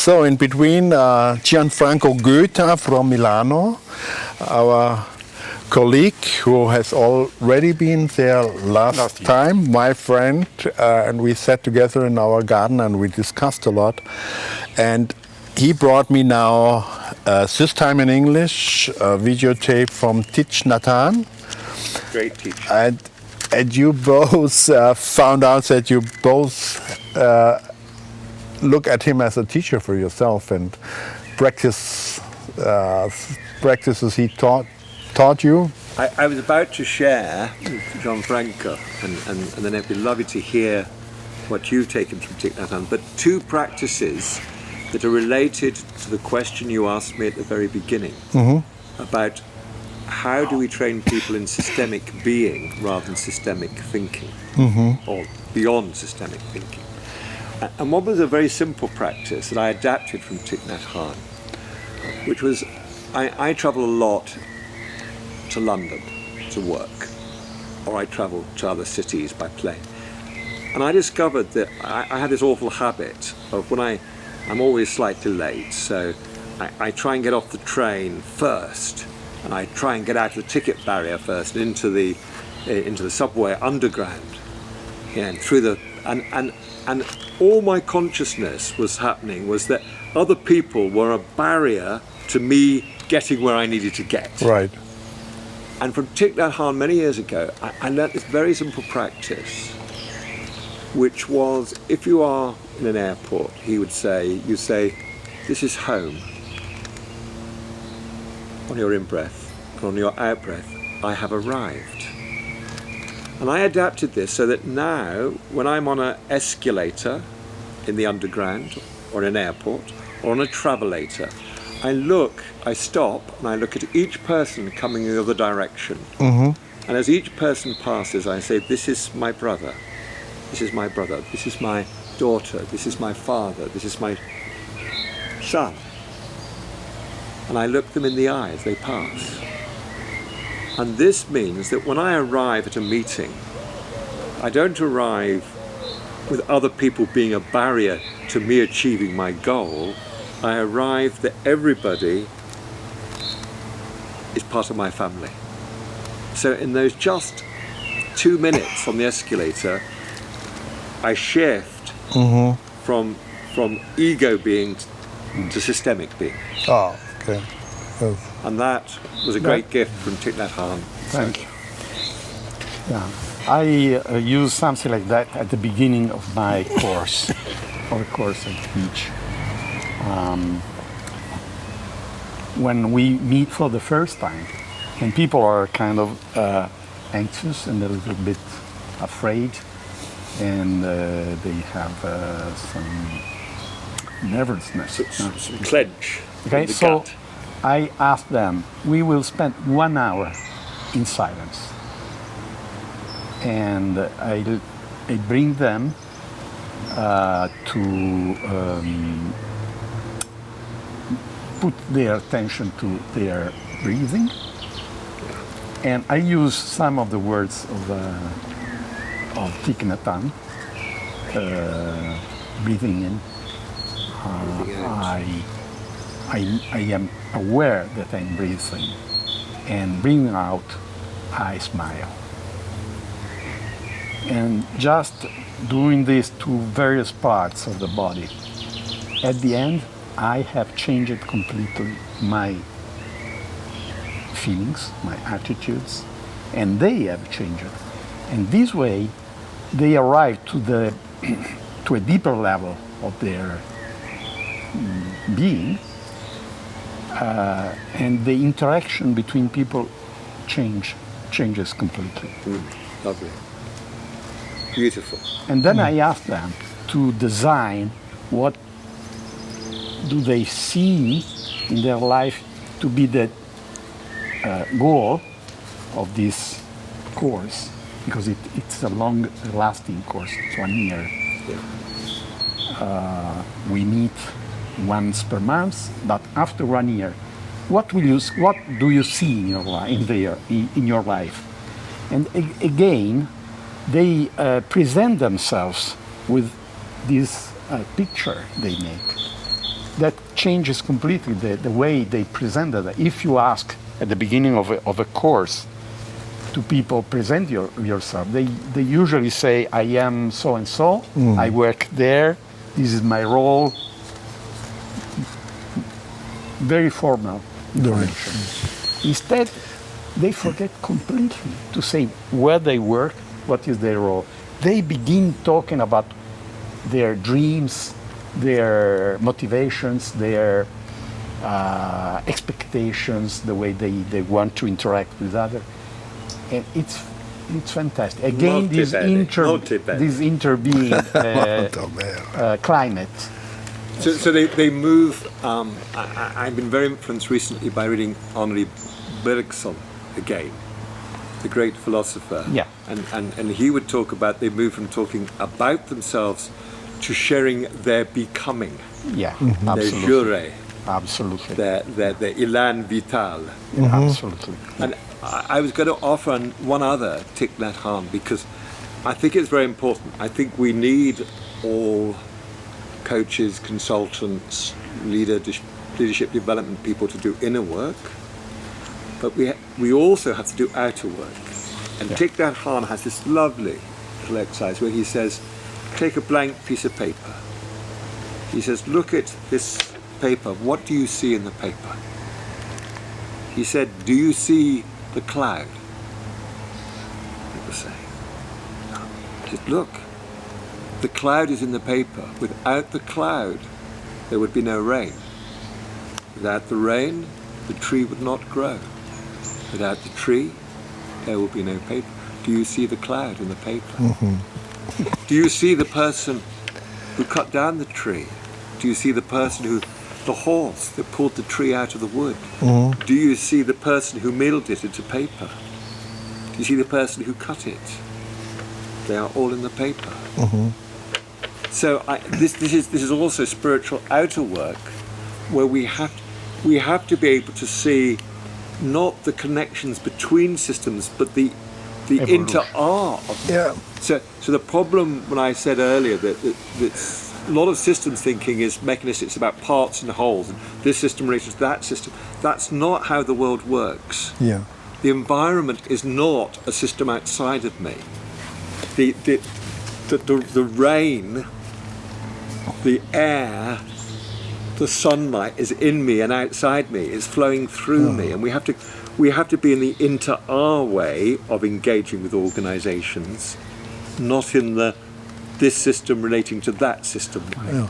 So in between, Gianfranco Goeta from Milano, our colleague who has already been there last time, my friend, and we sat together in our garden and we discussed a lot. And he brought me now, this time in English, a videotape from Thich Nhat Hanh. Great teacher. And you both found out that you both look at him as a teacher for yourself and practices he taught you. I was about to share with Gianfranco, and then it'd be lovely to hear what you've taken from Thich Nhat Hanh, but two practices that are related to the question you asked me at the very beginning about how do we train people in systemic being rather than systemic thinking, or beyond systemic thinking. And one was a very simple practice that I adapted from Thich Nhat Hanh, which was I travel a lot to London to work, or I travel to other cities by plane. And I discovered that I had this awful habit of when I'm always slightly late, so I try and get off the train first, and I try and get out of the ticket barrier first, into the subway underground, and through the and all my consciousness was happening was that other people were a barrier to me getting where I needed to get. Right. And from Thich Nhat Hanh many years ago, I learnt this very simple practice, which was, if you are in an airport, you say, this is home. On your in-breath and on your out-breath, I have arrived. And I adapted this so that now, when I'm on an escalator in the underground, or in an airport, or on a travelator, I stop, and I look at each person coming in the other direction. And as each person passes, I say, this is my brother, this is my brother, this is my daughter, this is my father, this is my son. And I look them in the eye as they pass. And this means that when I arrive at a meeting, I don't arrive with other people being a barrier to me achieving my goal. I arrive that everybody is part of my family. So in those just 2 minutes on the escalator, I shift from ego being to systemic being. Oh, okay. And that was a great gift from Thich Nhat Hanh. Thank you. Yeah, I use something like that at the beginning of my course, or a course I teach. When we meet for the first time, and people are kind of anxious and a little bit afraid, and they have some nervousness. Some clench. Okay, in the so gut. I asked them, we will spend 1 hour in silence. And I bring them to put their attention to their breathing. And I use some of the words of Thich Nhat Hanh, breathing in. I am aware that I'm breathing, and breathing out, I smile. And just doing this to various parts of the body, at the end, I have changed completely my feelings, my attitudes, and they have changed. And this way, they arrive to a deeper level of their being, and the interaction between people changes completely. Lovely. Beautiful. And then I ask them to design what do they see in their life to be the goal of this course, because it's a long-lasting course, it's 1 year. Yeah. We meet once per month, but after 1 year, what do you see in your life? And again, they present themselves with this picture they make. that changes completely the way they present it. If you ask at the beginning of a course to people, present yourself, they usually say, I am so-and-so, I work there, this is my role. Very formal information. Instead, they forget completely to say where they work, what is their role. They begin talking about their dreams, their motivations, their expectations, the way they want to interact with others. And it's fantastic. Again, this interbeing climate. So they move. I've been very influenced recently by reading Henri Bergson again, the great philosopher. Yeah. And he would talk about they move from talking about themselves to sharing their becoming. Yeah, Their absolutely. jure. Absolutely. Their élan vital. Absolutely. And I was going to offer one other Thich Nhat Hanh because I think it's very important. I think we need all coaches, consultants, leadership development people to do inner work, but we also have to do outer work. And Thich Nhat Hanh has this lovely little exercise where he says, take a blank piece of paper. He says, look at this paper. What do you see in the paper? He said, do you see the cloud? People say, no. He said, look. The cloud is in the paper. Without the cloud, there would be no rain. Without the rain, the tree would not grow. Without the tree, there will be no paper. Do you see the cloud in the paper? Do you see the person who cut down the tree? Do you see the person the horse that pulled the tree out of the wood? Do you see the person who milled it into paper? Do you see the person who cut it? They are all in the paper. So this is also spiritual outer work, where we have to be able to see not the connections between systems, but the inter-are of them. So the problem when I said earlier that a lot of systems thinking is mechanistic, it's about parts and wholes, and this system relates to that system. That's not how the world works. Yeah. The environment is not a system outside of me. The rain, the air, the sunlight is in me and outside me. It's flowing through me, and we have to be in the inter-are way of engaging with organisations, not in this system relating to that system way. Yeah.